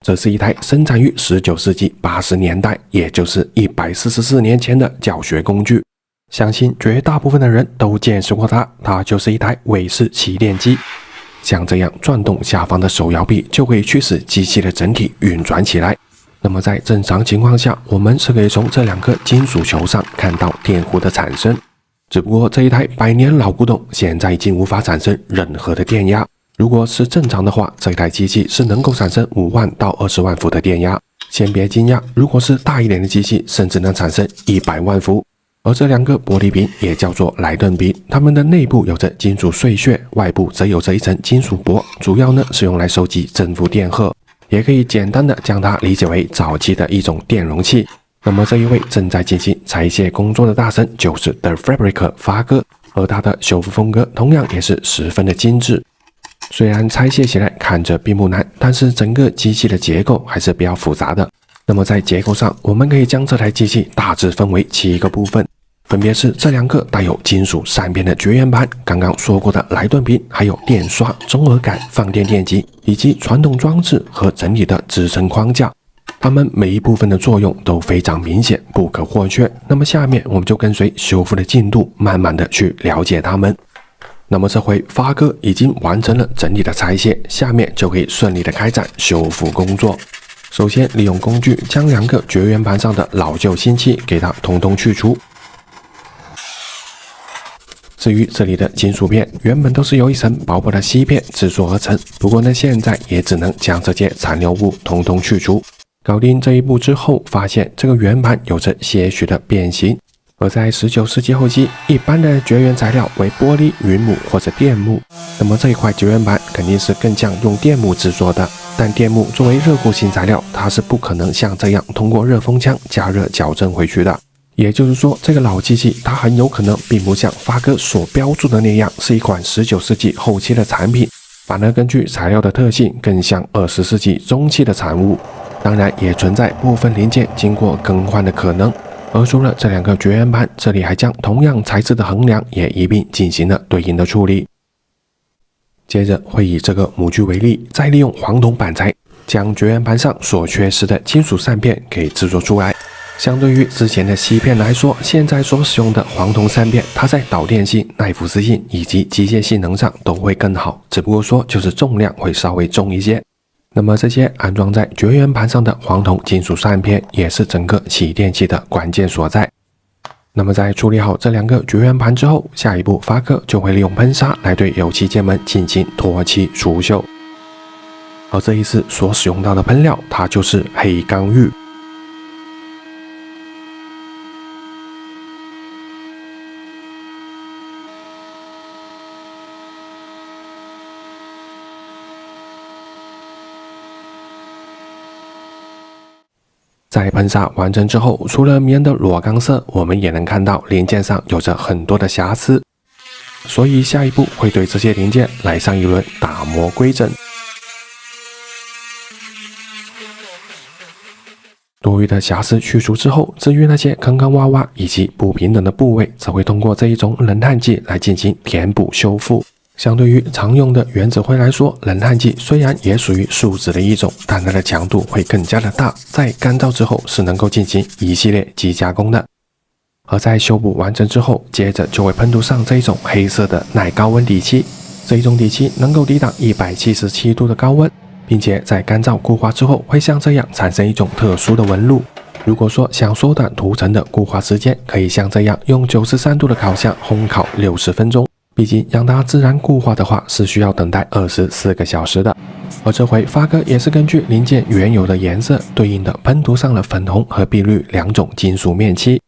这是一台生产于19世纪80年代，也就是144年前的教学工具。相信绝大部分的人都见识过它，它就是一台韦氏起电机。像这样转动下方的手摇臂，就可以驱使机器的整体运转起来。那么在正常情况下，我们是可以从这2颗金属球上看到电弧的产生。只不过这一台100年老古董现在已经无法产生任何的电压。如果是正常的话，这台机器是能够产生5万到20万伏的电压。先别惊讶，如果是大一点的机器，甚至能产生100万伏。而这2个玻璃瓶也叫做莱顿瓶，它们的内部有着金属碎屑，外部则有着一层金属箔，主要呢是用来收集正负电荷，也可以简单的将它理解为早期的一种电容器。那么这一位正在进行拆卸工作的大神就是 The Fabric 发哥，而他的修复风格同样也是十分的精致。虽然拆卸起来看着并不难，但是整个机器的结构还是比较复杂的。那么在结构上，我们可以将这台机器大致分为7个部分，分别是这2个带有金属扇片的绝缘盘，刚刚说过的莱顿瓶，还有电刷、中耳杆、放电电极以及传动装置和整体的支撑框架。它们每一部分的作用都非常明显，不可或缺。那么下面我们就跟随修复的进度，慢慢的去了解它们。那么这回发哥已经完成了整体的拆卸，下面就可以顺利的开展修复工作。首先利用工具将2个绝缘盘上的老旧新漆给它统统去除。至于这里的金属片，原本都是由一层薄薄的锡片制作而成，不过呢现在也只能将这些残留物统统去除。搞定这一步之后，发现这个圆盘有着些许的变形。而在19世纪后期，一般的绝缘材料为玻璃、云母或者电木，那么这一块绝缘盘肯定是更像用电木制作的。但电木作为热固性材料，它是不可能像这样通过热风枪加热矫正回去的。也就是说，这个老机器它很有可能并不像发哥所标注的那样是一款19世纪后期的产品，反而根据材料的特性更像20世纪中期的产物。当然也存在部分零件经过更换的可能。而除了这2个绝缘盘，这里还将同样材质的横梁也一并进行了对应的处理。接着会以这个模具为例，再利用黄铜板材将绝缘盘上所缺失的金属扇片给制作出来。相对于之前的锡片来说，现在所使用的黄铜扇片，它在导电性、耐腐蚀性以及机械性能上都会更好，只不过说就是重量会稍微重一些。那么这些安装在绝缘盘上的黄铜金属扇片，也是整个起电器的关键所在。那么在处理好这2个绝缘盘之后，下一步发哥就会利用喷砂来对油漆件们进行脱漆除锈。而这一次所使用到的喷料，它就是黑刚玉。在喷砂完成之后，除了迷人的裸钢色，我们也能看到零件上有着很多的瑕疵，所以下一步会对这些零件来上一轮打磨规整。多余的瑕疵去除之后，至于那些坑坑洼洼以及不平等的部位，则会通过这一种冷焊剂来进行填补修复。相对于常用的原子灰来说，冷焊剂虽然也属于树脂的一种，但它的强度会更加的大，在干燥之后是能够进行一系列机加工的。而在修补完成之后，接着就会喷涂上这一种黑色的耐高温底漆。这一种底漆能够抵挡177度的高温，并且在干燥固化之后，会像这样产生一种特殊的纹路。如果说想缩短涂层的固化时间，可以像这样用93度的烤箱烘烤60分钟。毕竟让它自然固化的话是需要等待24个小时的。而这回发哥也是根据零件原有的颜色对应的喷涂上了粉红和碧绿2种金属面漆。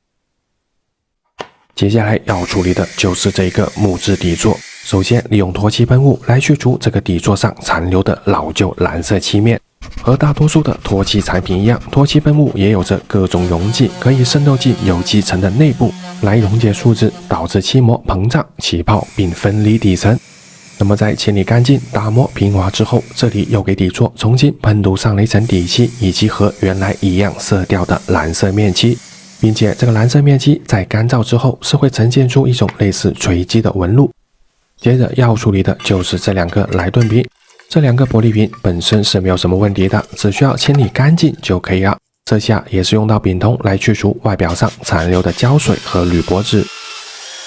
接下来要处理的就是这个木质底座。首先利用脱漆喷雾来去除这个底座上残留的老旧蓝色漆面。和大多数的脱漆产品一样，脱漆喷雾也有着各种溶剂，可以渗透进有机层的内部，来溶解树脂，导致漆膜膨胀起泡并分离底层。那么在清理干净、打磨平滑之后，这里又给底座重新喷涂上了一层底漆，以及和原来一样色调的蓝色面漆，并且这个蓝色面漆在干燥之后是会呈现出一种类似锤击的纹路。接着要处理的就是这2个莱顿瓶。这两个玻璃瓶本身是没有什么问题的，只需要清理干净就可以了。这下也是用到丙酮来去除外表上残留的胶水和铝箔纸。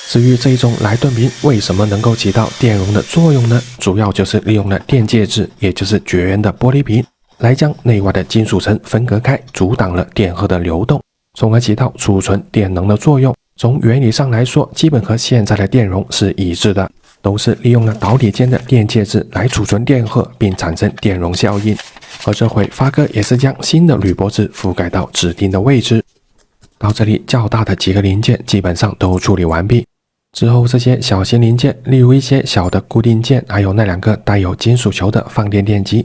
至于这一种莱顿瓶为什么能够起到电容的作用呢？主要就是利用了电介质，也就是绝缘的玻璃瓶，来将内外的金属层分隔开，阻挡了电荷的流动，从而起到储存电能的作用。从原理上来说，基本和现在的电容是一致的，都是利用了导体间的电介质来储存电荷，并产生电容效应。而这回发哥也是将新的铝箔纸覆盖到指定的位置。到这里，较大的几个零件基本上都处理完毕。之后这些小型零件，例如一些小的固定件，还有那两个带有金属球的放电电机，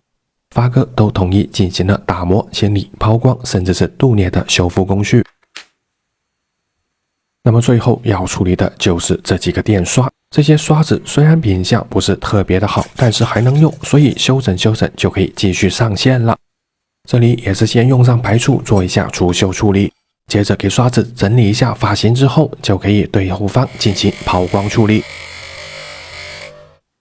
发哥都统一进行了打磨、清理、抛光，甚至是镀镍的修复工序。那么最后要处理的就是这几个电刷。这些刷子虽然品相不是特别的好，但是还能用，所以修整修整就可以继续上线了。这里也是先用上白醋做一下除锈处理，接着给刷子整理一下发型之后，就可以对后方进行抛光处理。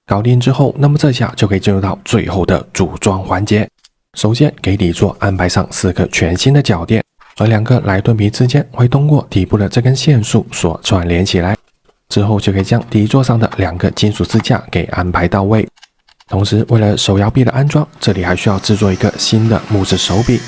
搞定之后，那么这下就可以进入到最后的组装环节。首先给底座安排上4个全新的脚垫，而2个莱顿瓶之间会通过底部的这根线束所串联起来。之后就可以将底座上的2个金属支架给安排到位。同时，为了手摇臂的安装，这里还需要制作一个新的木质手柄。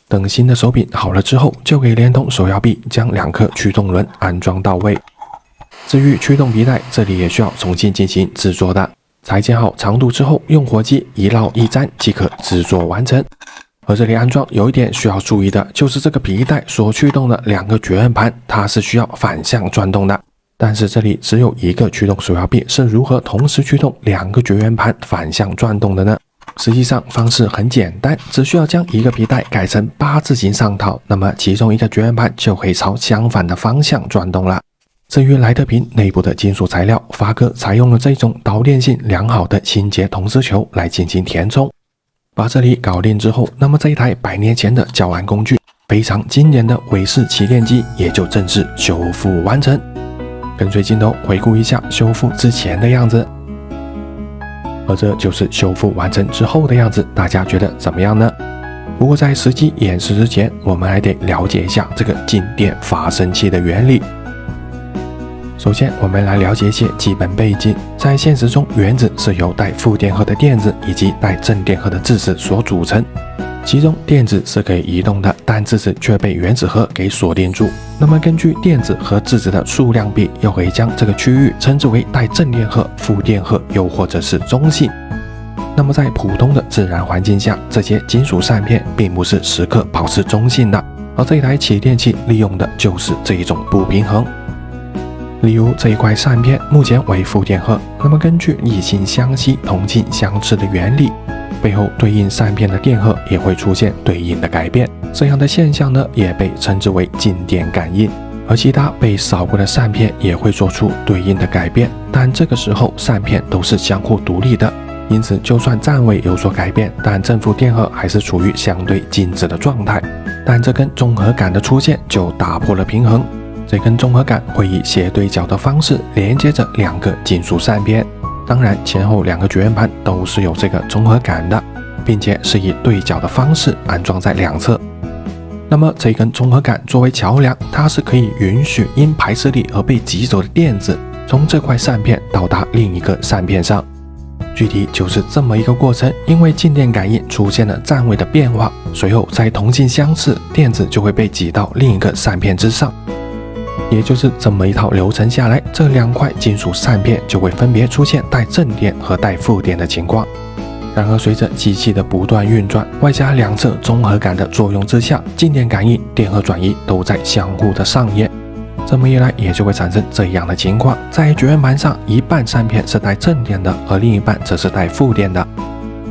等新的手柄好了之后，就可以连同手摇臂将2颗驱动轮安装到位。至于驱动皮带，这里也需要重新进行制作的。裁剪好长度之后，用火机一绕一粘即可制作完成。而这里安装有一点需要注意的，就是这个皮带所驱动的2个绝缘盘，它是需要反向转动的。但是这里只有1个驱动手摇臂，是如何同时驱动2个绝缘盘反向转动的呢？实际上方式很简单，只需要将1个皮带改成8字形上套，那么其中1个绝缘盘就可以朝相反的方向转动了。至于莱特瓶内部的金属材料，发哥采用了这种导电性良好的清洁铜丝球来进行填充。把这里搞定之后，那么这一台100年前的教案工具，非常经典的韦氏提炼机也就正式修复完成。跟随镜头回顾一下修复之前的样子，而这就是修复完成之后的样子，大家觉得怎么样呢？不过在实际演示之前，我们还得了解一下这个静电发生器的原理。首先，我们来了解一些基本背景。在现实中，原子是由带负电荷的电子以及带正电荷的质子所组成。其中，电子是可以移动的，但质子却被原子核给锁定住。那么，根据电子和质子的数量比，又可以将这个区域称之为带正电荷、负电荷，又或者是中性。那么，在普通的自然环境下，这些金属扇片并不是时刻保持中性的，而这一台起电器利用的就是这一种不平衡。例如这一块扇片目前为负电荷，那么根据异性相吸、同性相斥的原理，背后对应扇片的电荷也会出现对应的改变。这样的现象呢，也被称之为静电感应。而其他被扫过的扇片也会做出对应的改变，但这个时候扇片都是相互独立的，因此就算站位有所改变，但正负电荷还是处于相对静止的状态。但这根中和杆的出现就打破了平衡。这根中和杆会以斜对角的方式连接着2个金属扇片，当然前后2个绝缘盘都是有这个中和杆的，并且是以对角的方式安装在2侧。那么这根中和杆作为桥梁，它是可以允许因排斥力而被挤走的电子从这块扇片到达另一个扇片上。具体就是这么一个过程，因为静电感应出现了站位的变化，随后在同性相斥，电子就会被挤到另一个扇片之上。也就是这么一套流程下来，这2块金属扇片就会分别出现带正电和带负电的情况。然而随着机器的不断运转，外加2侧中和杆的作用之下，静电感应、电荷转移都在相互的上演。这么一来，也就会产生这样的情况：在绝缘盘上，一半扇片是带正电的，而另一半则是带负电的，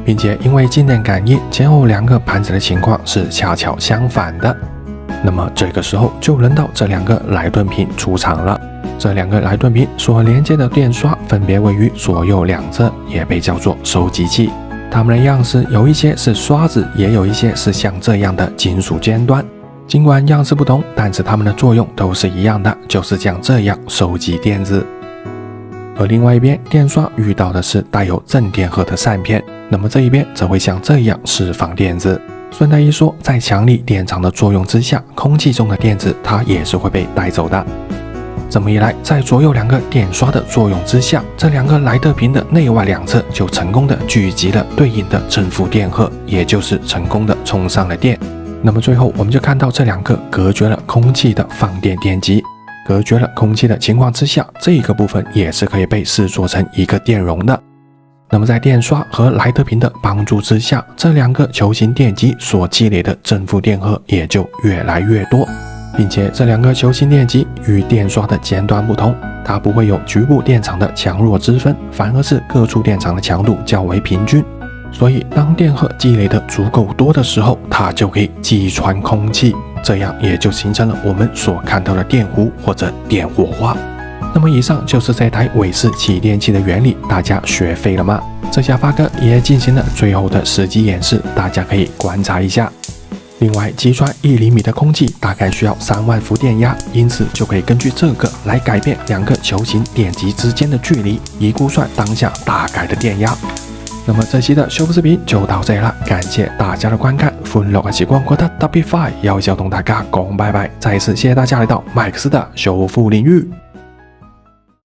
并且因为静电感应，前后2个盘子的情况是恰巧相反的。那么这个时候就轮到这2个莱顿瓶出场了。这2个莱顿瓶所连接的电刷分别位于左右2侧，也被叫做收集器。它们的样式有一些是刷子，也有一些是像这样的金属尖端。尽管样式不同，但是它们的作用都是一样的，就是像这样收集电子。而另外一边，电刷遇到的是带有正电荷的扇片，那么这一边则会像这样释放电子。顺带一说，在强力电场的作用之下，空气中的电子它也是会被带走的。这么一来，在左右两个电刷的作用之下，这两个莱特瓶的内外两侧就成功的聚集了对应的正负电荷，也就是成功的充上了电。那么最后我们就看到这两个隔绝了空气的放电电极，隔绝了空气的情况之下，这个部分也是可以被视作成一个电容的。那么在电刷和莱特瓶的帮助之下，这两个球形电极所积累的正负电荷也就越来越多。并且这两个球形电极与电刷的尖端不同，它不会有局部电场的强弱之分，反而是各处电场的强度较为平均。所以当电荷积累的足够多的时候，它就可以击穿空气，这样也就形成了我们所看到的电弧或者电火花。那么以上就是这台韦氏起电器的原理，大家学会了吗？这下发哥也进行了最后的实际演示，大家可以观察一下。另外，击穿1厘米的空气大概需要3万伏电压，因此就可以根据这个来改变两个球形电极之间的距离，以估算当下大概的电压。那么这期的修复视频就到这里了，感谢大家的观看，歡樂嘅時光過得特別快，有時候同大家講拜拜，再一次謝謝大家來到麥克斯的修復領域。